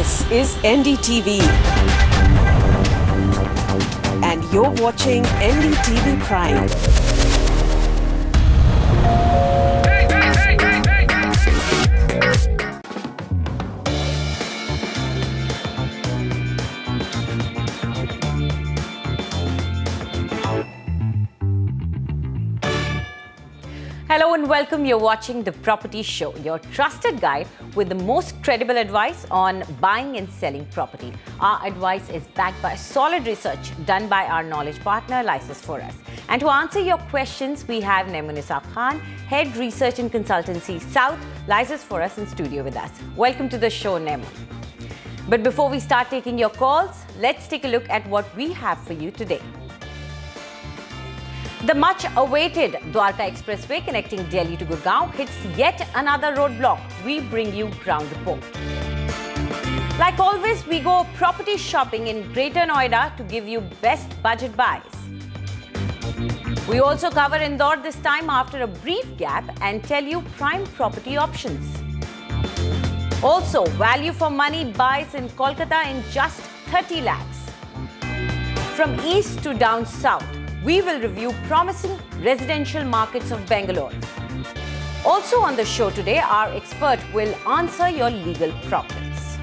This is NDTV. And you're watching NDTV Prime. Hello and welcome. You're watching The Property Show, your trusted guide with the most credible advice on buying and selling property. Our advice is backed by solid research done by our knowledge partner, LAKHS for us. And to answer your questions, we have Nischal Khan, Head Research and Consultancy South, LAKHS for us in studio with us. Welcome to the show, Nemo. But before we start taking your calls, let's take a look at what we have for you today. The much-awaited Dwarka Expressway connecting Delhi to Gurgaon hits yet another roadblock. We bring you ground report. Like always, we go property shopping in Greater Noida to give you best budget buys. We also cover Indore this time after a brief gap and tell you prime property options. Also, value for money buys in Kolkata in just 30 lakhs. From east to down south, we will review promising residential markets of Bangalore. Also on the show today, our expert will answer your legal problems.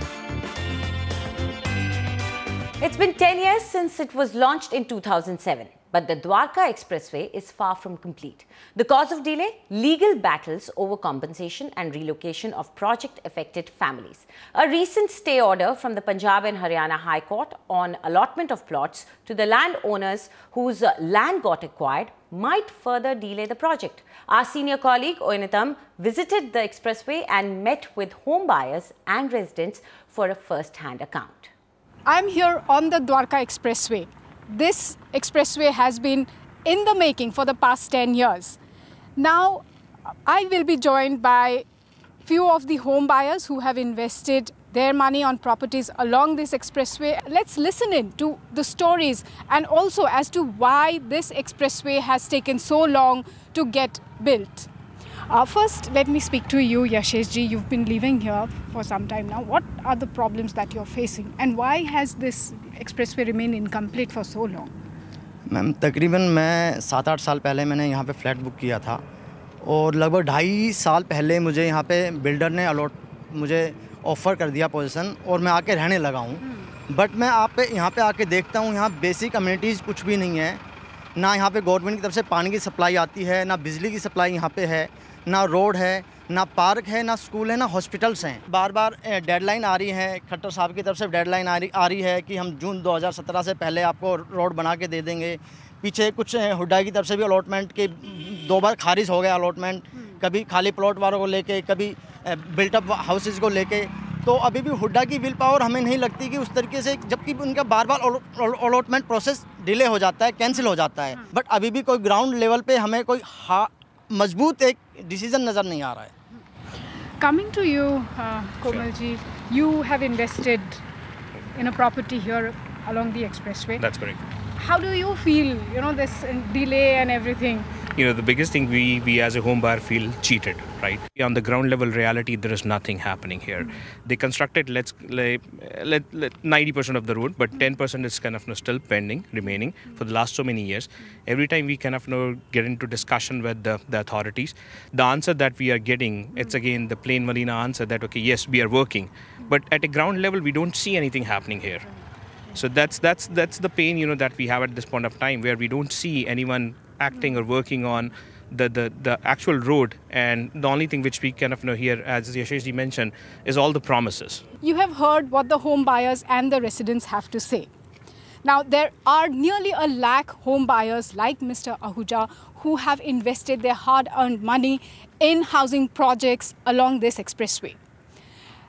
It's been 10 years since it was launched in 2007. But the Dwarka Expressway is far from complete. The cause of delay? Legal battles over compensation and relocation of project-affected families. A recent stay order from the Punjab and Haryana High Court on allotment of plots to the landowners whose land got acquired might further delay the project. Our senior colleague, Oinatam, visited the expressway and met with home buyers and residents for a first-hand account. I'm here on the Dwarka Expressway. This expressway has been in the making for the past 10 years. Now, I will be joined by few of the home buyers who have invested their money on properties along this expressway. Let's listen in to the stories and also as to why this expressway has taken so long to get built. First, let me speak to you, Yashish ji. You've been living here for some time now. What are the problems that you're facing and why has this expressway remained incomplete for so long? Ma'am तकरीबन मैं 7-8 साल पहले मैंने यहाँ पे flat book किया था और लगभग 2.5 साल पहले मुझे यहाँ पे बिल्डर ने मुझे ऑफ़र कर दिया पोजीशन और मैं आके रहने लगा हूँ। बट मैं यहाँ पे आके देखता हूँ यहाँ बेसिक अम्यूनिटीज़ कुछ भी नहीं है। ना यहाँ पे गवर्नमेंट की तरफ से पानी की सप्लाई आती है, ना बिजली की सप्लाई यहाँ पे है, ना रोड है, ना पार्क है, ना स्कूल है, ना हॉस्पिटल्स हैं। बार बार डेडलाइन आ रही है, खट्टर साहब की तरफ से डेडलाइन आ रही है कि हम जून 2017 से पहले आपको रोड बना के दे देंगे। पीछे कुछ हुड्डा की तरफ से भी अलॉटमेंट के 2 बार खारिज हो गया अलॉटमेंट, कभी खाली प्लॉट वालों को लेके, कभी बिल्टअप हाउसेज को लेके। तो अभी भी हुड्डा की विल पावर हमें नहीं लगती कि उस तरीके से, जबकि उनका बार बार अलॉटमेंट प्रोसेस डिले हो जाता है, कैंसिल हो जाता है। बट अभी भी कोई ग्राउंड लेवल पे हमें कोई मजबूत एक डिसीजन नज़र नहीं आ रहा है। Coming to you, Komalji, you have invested in a property here along the expressway. That's correct. How do you feel, this delay and everything? The biggest thing we as a home buyer feel cheated, right? On the ground level reality, there is nothing happening here. They constructed, let's 90% of the road, but 10% is kind of still pending, remaining for the last so many years. Every time we kind of get into discussion with the authorities, the answer that we are getting, it's again the plain vanilla answer that, okay, yes, we are working. But at a ground level, we don't see anything happening here. So that's the pain, that we have at this point of time, where we don't see anyone acting or working on the actual road, and the only thing which we kind of here, as Yasheshji mentioned, is all the promises. You have heard what the home buyers and the residents have to say. Now, there are nearly 1 lakh home buyers like Mr. Ahuja who have invested their hard-earned money in housing projects along this expressway.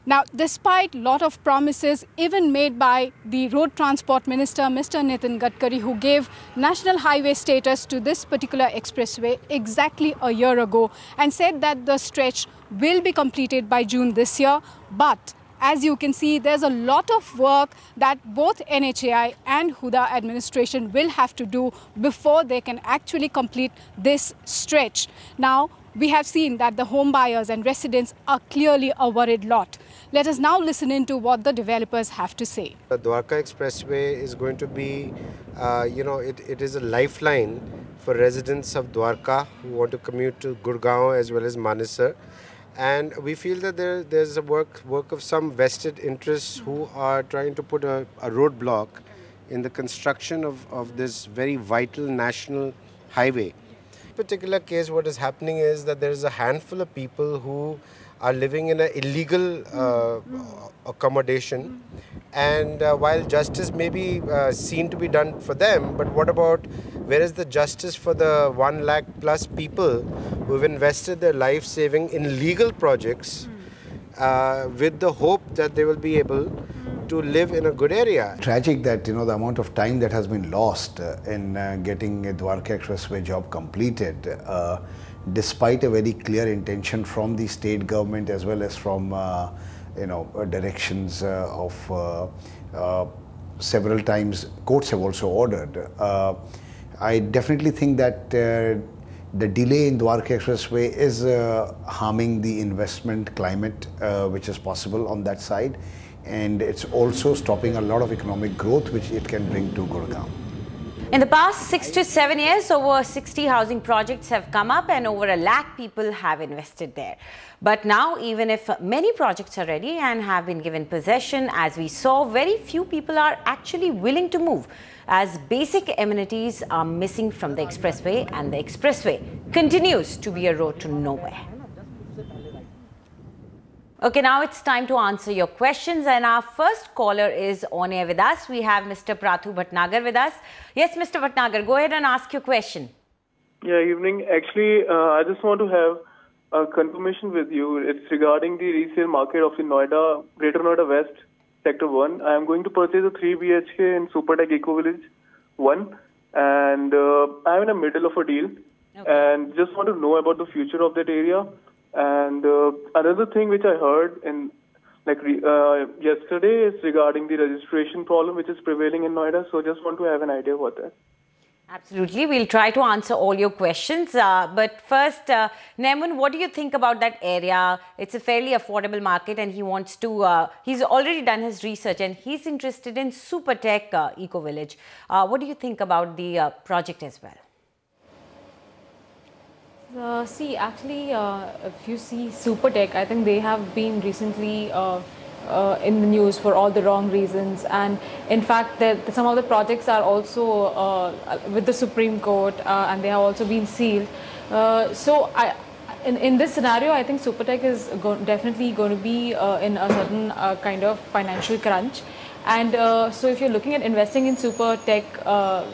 Now, despite a lot of promises even made by the Road Transport Minister, Mr. Nitin Gadkari, who gave national highway status to this particular expressway exactly a year ago and said that the stretch will be completed by June this year, but as you can see, there's a lot of work that both NHAI and Huda administration will have to do before they can actually complete this stretch. Now, we have seen that the home buyers and residents are clearly a worried lot. Let us now listen into what the developers have to say. The Dwarka Expressway is going to be, it is a lifeline for residents of Dwarka who want to commute to Gurgaon as well as Manesar. And we feel that there's a work of some vested interests who are trying to put a roadblock in the construction of this very vital national highway. In this particular case, what is happening is that there is a handful of people who are living in an illegal accommodation, and while justice may be seen to be done for them, but what about, where is the justice for the 1 lakh plus people who have invested their life saving in legal projects with the hope that they will be able to live in a good area? Tragic that the amount of time that has been lost in getting a Dwarka Expressway job completed, despite a very clear intention from the state government as well as from directions of several times courts have also ordered. I definitely think that the delay in Dwarka Expressway is harming the investment climate which is possible on that side, and it's also stopping a lot of economic growth which it can bring to Gurgaon. In the past 6 to 7 years, over 60 housing projects have come up and over 1 lakh people have invested there. But now, even if many projects are ready and have been given possession, as we saw, very few people are actually willing to move, as basic amenities are missing from the expressway, and the expressway continues to be a road to nowhere. Okay, now it's time to answer your questions, and our first caller is on air with us. We have Mr. Prathu Bhatnagar with us. Yes, Mr. Bhatnagar, go ahead and ask your question. Yeah, evening. Actually, I just want to have a confirmation with you. It's regarding the resale market of the Noida, Greater Noida West, Sector 1. I am going to purchase a 3 BHK in Supertech Eco Village 1, and I am in the middle of a deal, and just want to know about the future of that area. And another thing which I heard in yesterday is regarding the registration problem which is prevailing in Noida. So just want to have an idea about that. Absolutely. We'll try to answer all your questions. But first, Nemun, what do you think about that area? It's a fairly affordable market, and he wants to, he's already done his research and he's interested in Supertech Eco Village. What do you think about the project as well? See, actually, if you see Supertech, I think they have been recently in the news for all the wrong reasons, and in fact, some of the projects are also with the Supreme Court, and they have also been sealed. So, in this scenario, I think Supertech is definitely going to be in a certain kind of financial crunch. And so if you're looking at investing in Supertech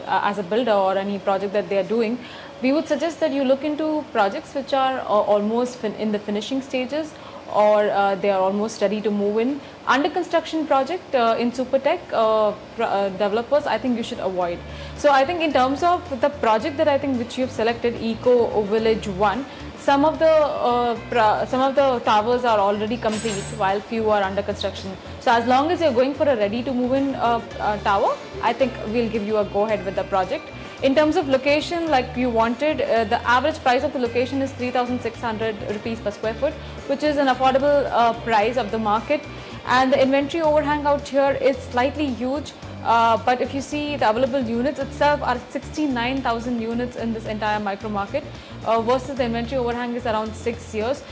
as a builder or any project that they are doing, we would suggest that you look into projects which are almost in the finishing stages, or they are almost ready to move in. Under construction project in Supertech developers, I think you should avoid. So I think in terms of the project that I think which you've selected, Eco Village 1, some of the towers are already complete while few are under construction. So as long as you're going for a ready to move in tower, I think we'll give you a go ahead with the project. In terms of location, like you wanted, the average price of the location is 3,600 rupees per square foot, which is an affordable price of the market. And the inventory overhang out here is slightly huge. But if you see the available units itself are 69,000 units in this entire micro market versus the inventory overhang is around 6 years.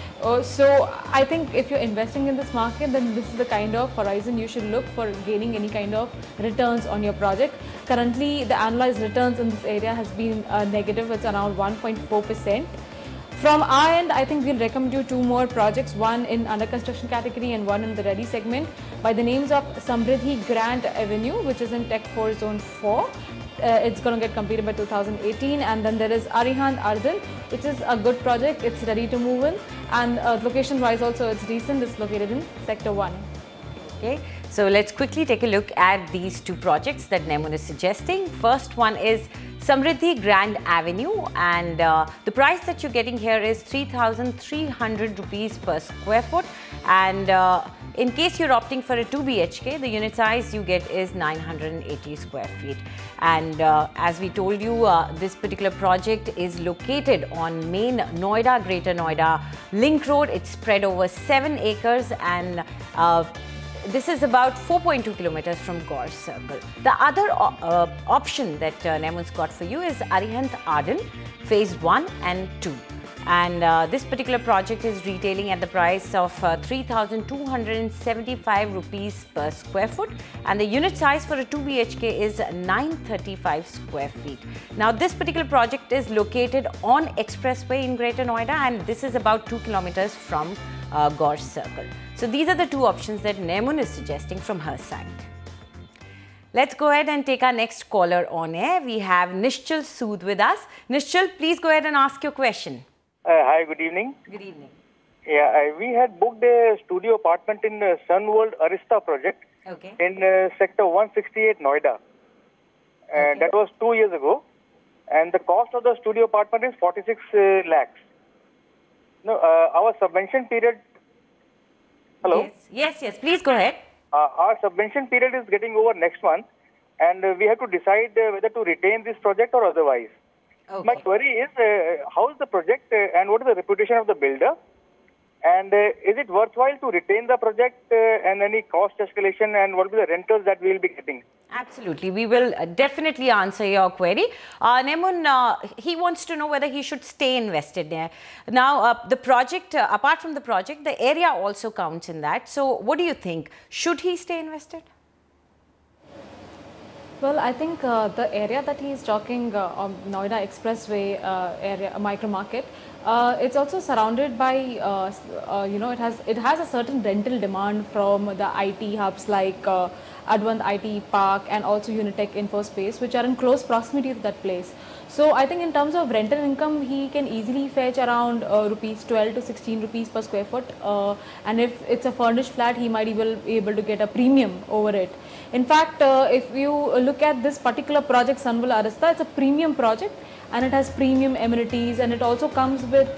So I think if you're investing in this market, then this is the kind of horizon you should look for gaining any kind of returns on your project. Currently, the annualized returns in this area has been negative. It's around 1.4%. From our end, I think we'll recommend you 2 more projects, one in under construction category and one in the ready segment, by the names of Samriddhi Grand Avenue, which is in Tech 4 Zone 4. It's going to get completed by 2018. And then there is Arihant Arun, which is a good project. It's ready to move in, and location wise also it's decent. It's located in Sector 1. Okay, so let's quickly take a look at these 2 projects that Nemun is suggesting. First one is Samriddhi Grand Avenue, and the price that you're getting here is 3,300 rupees per square foot, and In case you're opting for a 2 BHK, the unit size you get is 980 square feet. And as we told you, this particular project is located on main Noida, Greater Noida Link Road. It's spread over 7 acres and this is about 4.2 kilometers from Gore Circle. The other option that Nemun's got for you is Arihant Arden, Phase 1 and 2. And this particular project is retailing at the price of 3,275 rupees per square foot. And the unit size for a 2 BHK is 935 square feet. Now, this particular project is located on Expressway in Greater Noida, and this is about 2 kilometers from Gore Circle. So, these are the two options that Nemun is suggesting from her side. Let's go ahead and take our next caller on air. We have Nischal Sood with us. Nischal, please go ahead and ask your question. Hi, good evening. Good evening. Yeah, we had booked a studio apartment in Sun World Arista project in sector 168 Noida. And that was 2 years ago. And the cost of the studio apartment is 46 lakhs. No, our subvention period... Hello? Yes, please go ahead. Our subvention period is getting over next month. And we have to decide whether to retain this project or otherwise. My query is, how is the project and what is the reputation of the builder? And is it worthwhile to retain the project and any cost escalation, and what will be the rentals that we will be getting? Absolutely. We will definitely answer your query. Nemun, he wants to know whether he should stay invested there. Now, the project, apart from the project, the area also counts in that. So, what do you think? Should he stay invested? Well, I think the area that he is talking on Noida Expressway area, micro market, it's also surrounded by, it has a certain rental demand from the IT hubs like Advant IT Park and also Unitech InfoSpace, which are in close proximity to that place. So I think in terms of rental income, he can easily fetch around rupees 12 to 16 rupees per square foot. And if it's a furnished flat, he might be able to get a premium over it. In fact, if you look at this particular project, Sunwell Arista, it's a premium project and it has premium amenities, and it also comes with,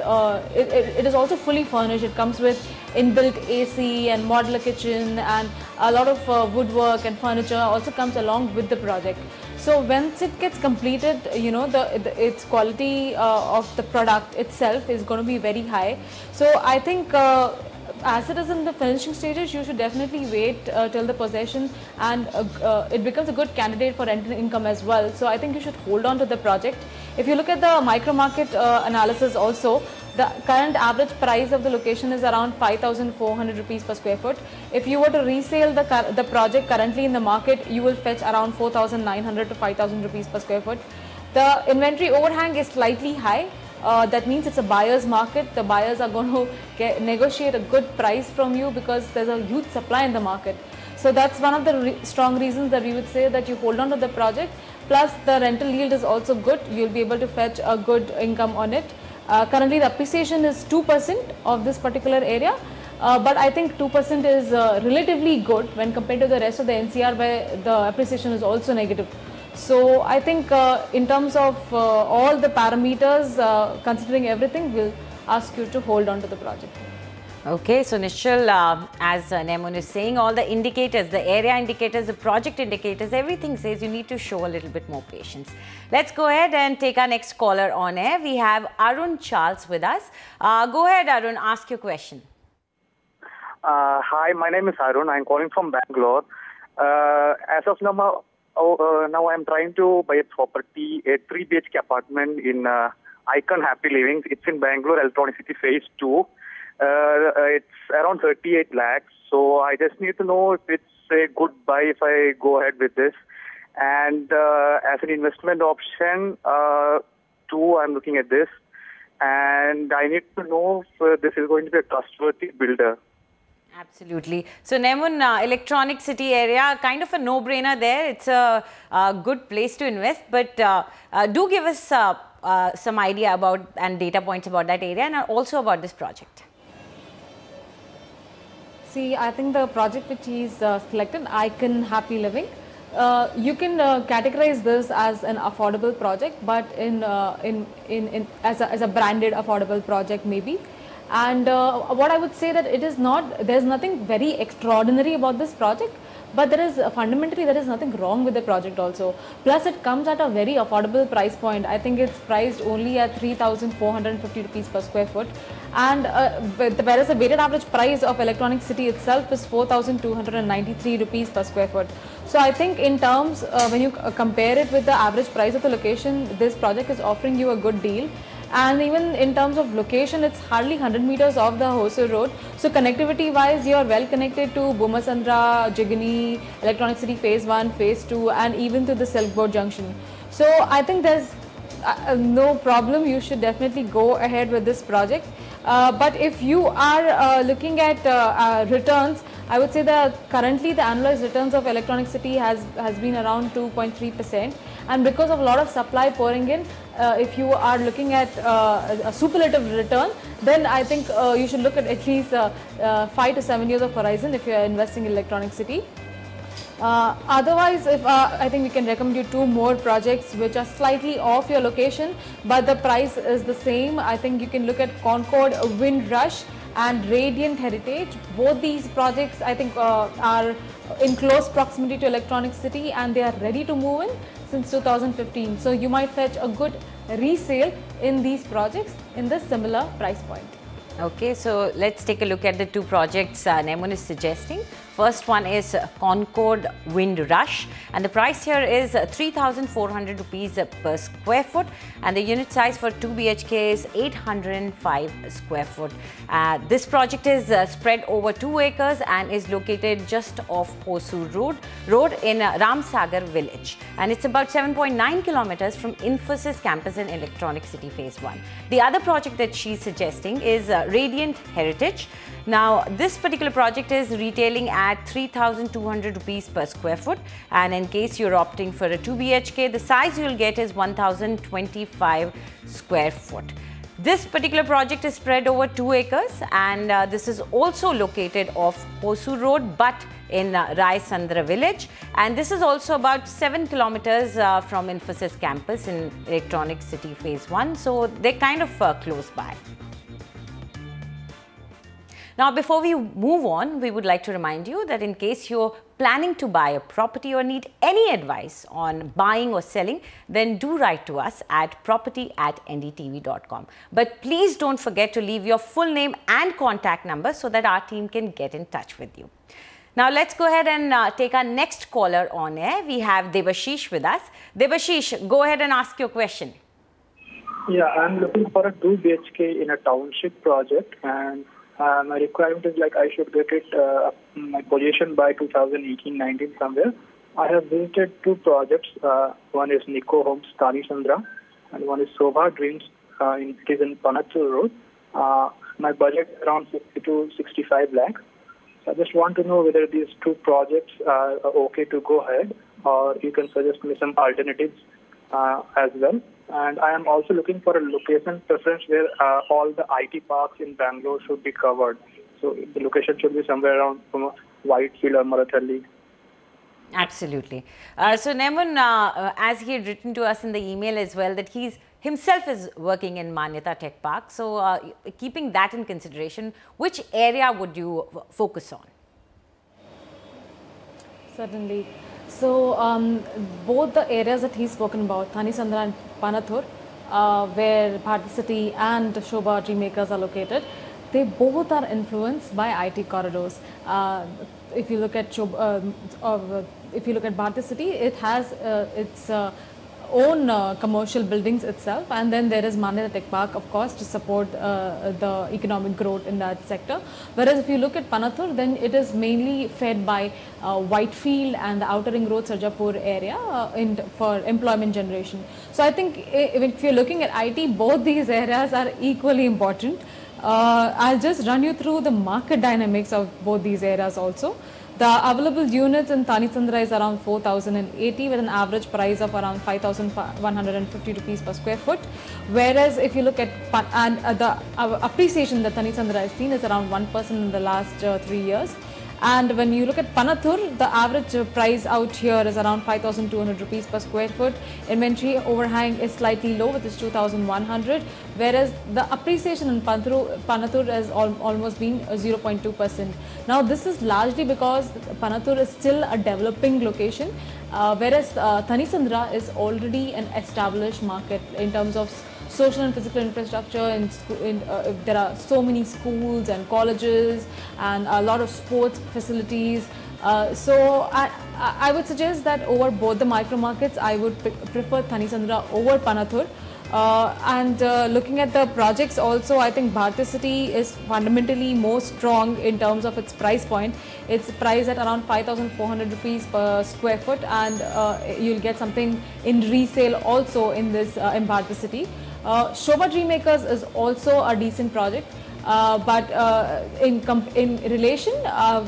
it is also fully furnished. It comes with inbuilt AC and modular kitchen, and a lot of woodwork and furniture also comes along with the project. So once it gets completed, you know, its quality of the product itself is going to be very high. So I think as it is in the finishing stages, you should definitely wait till the possession, and it becomes a good candidate for rental income as well. So I think you should hold on to the project. If you look at the micro market analysis also, the current average price of the location is around 5,400 rupees per square foot. If you were to resale the project currently in the market, you will fetch around 4,900 to 5,000 rupees per square foot. The inventory overhang is slightly high. That means it's a buyer's market. The buyers are going to negotiate a good price from you because there's a huge supply in the market. So that's one of the strong reasons that we would say that you hold on to the project. Plus the rental yield is also good. You'll be able to fetch a good income on it. Currently the appreciation is 2% of this particular area. But I think 2% is relatively good when compared to the rest of the NCR, where the appreciation is also negative. So I think in terms of all the parameters, considering everything, we'll ask you to hold on to the project. Okay, so Nischal, as Nemun is saying, all the indicators, the area indicators, the project indicators, everything says you need to show a little bit more patience. Let's go ahead and take our next caller on air. We have Arun Charles with us. Go ahead, Arun, ask your question. Hi, my name is Arun. I'm calling from Bangalore. As of now, now I'm trying to buy a property, a 3 BHK apartment in Icon Happy Living. It's in Bangalore, Electronic City Phase 2. It's around 38 lakhs. So I just need to know if it's a good buy if I go ahead with this. And as an investment option, too, I'm looking at this. And I need to know if this is going to be a trustworthy builder. Absolutely. So Nemun, Electronic City area, kind of a no-brainer there. It's a good place to invest, but do give us some idea about and data points about that area and also about this project. See, I think the project which is selected, Icon Happy Living, you can categorize this as an affordable project, but as a branded affordable project maybe. And what I would say that it is not, there's nothing very extraordinary about this project, but there is fundamentally there is nothing wrong with the project also. Plus it comes at a very affordable price point. I think it's priced only at 3,450 rupees per square foot, and whereas the weighted average price of Electronic City itself is 4,293 rupees per square foot. So I think in terms when you compare it with the average price of the location, this project is offering you a good deal. And even in terms of location, it's hardly 100 meters off the Hosur road. So connectivity wise, you are well connected to Bomasandra, Jigani, Electronic City Phase 1, Phase 2, and even to the Silk Board Junction. So I think there's no problem. You should definitely go ahead with this project. But if you are looking at returns, I would say that currently the annualized returns of Electronic City has been around 2.3%. And because of a lot of supply pouring in, if you are looking at a superlative return, then I think you should look at least 5 to 7 years of horizon if you are investing in Electronic City. Otherwise, I think we can recommend you 2 more projects which are slightly off your location, but the price is the same. I think you can look at Concord, Windrush and Radiant Heritage. Both these projects I think are in close proximity to Electronic City, and they are ready to move in since 2015. So you might fetch a good resale in these projects in the similar price point. Okay, so let's take a look at the 2 projects Nemun is suggesting. First one is Concord Windrush, and the price here is 3,400 rupees per square foot, and the unit size for 2 BHK is 805 square foot. This project is spread over 2 acres and is located just off Hosur Road in Ramsagar village, and it's about 7.9 kilometers from Infosys campus in Electronic City Phase 1. The other project that she's suggesting is Radiant Heritage. Now, this particular project is retailing at 3,200 rupees per square foot, and in case you're opting for a 2 BHK, the size you'll get is 1,025 square foot. This particular project is spread over 2 acres, and this is also located off Hosur Road but in Rai Sandra village, and this is also about 7 kilometers from Infosys campus in Electronic City Phase 1, so they're kind of close by. Now, before we move on, we would like to remind you that in case you're planning to buy a property or need any advice on buying or selling, then do write to us at property@ndtv.com. But please don't forget to leave your full name and contact number so that our team can get in touch with you. Now, let's go ahead and take our next caller on air. We have Debashish with us. Debashish, go ahead and ask your question. Yeah, I'm looking for a 2 BHK in a township project, and my requirement is like I should get it my possession by 2018-19 somewhere. I have visited 2 projects. One is Nico Homes, Tani Sandra, and one is Sobha Dreams. It is in Panathur Road. My budget is around 50 to 65 lakh. So I just want to know whether these 2 projects are okay to go ahead, or you can suggest me some alternatives as well. And I am also looking for a location preference where all the IT parks in Bangalore should be covered. So the location should be somewhere around Whitefield or Marathalli. Absolutely. So Nemun, as he had written to us in the email as well, that he himself is working in Manyata Tech Park. So keeping that in consideration, which area would you focus on? Certainly. So both the areas that he's spoken about, Thani Sandra and Panathur, where Bharti City and Shobha Dreammakers are located, they both are influenced by IT corridors. If you look at Bharti City, it has its own commercial buildings itself, and then there is Manyata Tech Park, of course, to support the economic growth in that sector. Whereas if you look at Panathur, then it is mainly fed by Whitefield and the Outer Ring Road, Sarjapur area for employment generation. So I think if you're looking at IT, both these areas are equally important. I'll just run you through the market dynamics of both these areas also. The available units in Thani Sandra is around 4,080 with an average price of around 5,150 rupees per square foot. Whereas if you look at the appreciation that Thani Sandra has seen is around 1% in the last 3 years. And when you look at Panathur, the average price out here is around 5,200 rupees per square foot. Inventory overhang is slightly low, which is 2,100, whereas the appreciation in Panathur has almost been 0.2%. Now this is largely because Panathur is still a developing location, whereas Thanisandra is already an established market in terms of social and physical infrastructure, and there are so many schools and colleges and a lot of sports facilities. So I would suggest that over both the micro markets, I would prefer Thanisandra over Panathur. Looking at the projects also, I think Bharati City is fundamentally more strong in terms of its price point. It's priced at around 5,400 rupees per square foot, and you'll get something in resale also in this in Bharati City. Shobha Dreammakers is also a decent project, but in relation,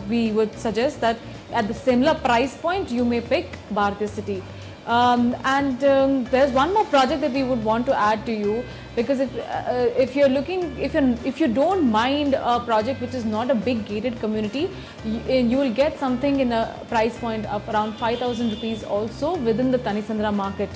we would suggest that at the similar price point, you may pick Bharati City. There's one more project that we would want to add to you, because if you don't mind a project which is not a big gated community, you will get something in a price point of around 5,000 rupees also within the Thanisandra market.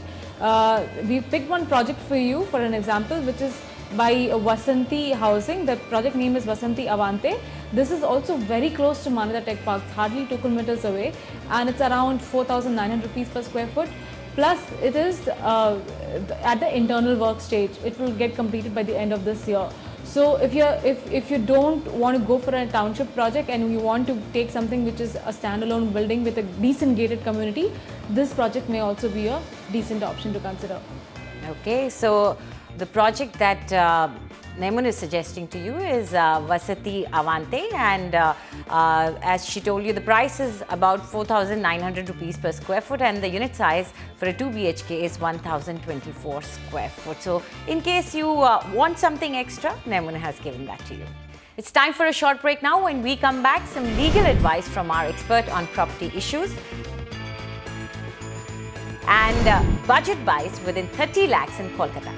We've picked one project for you for an example, which is by Vasanti Housing. The project name is Vasanti Avante. This is also very close to Manada Tech Park, hardly 2 kilometers away, and it's around 4,900 rupees per square foot. Plus, it is at the internal work stage. It will get completed by the end of this year. So if you don't want to go for a township project and you want to take something which is a standalone building with a decent gated community, this project may also be a decent option to consider. Okay, so the project that Nemun is suggesting to you is Vasati Avante, and as she told you, the price is about 4,900 rupees per square foot, and the unit size for a 2 BHK is 1,024 square foot. So in case you want something extra, Nemun has given that to you. It's time for a short break now. When we come back, some legal advice from our expert on property issues, and budget buys within 30 lakhs in Kolkata.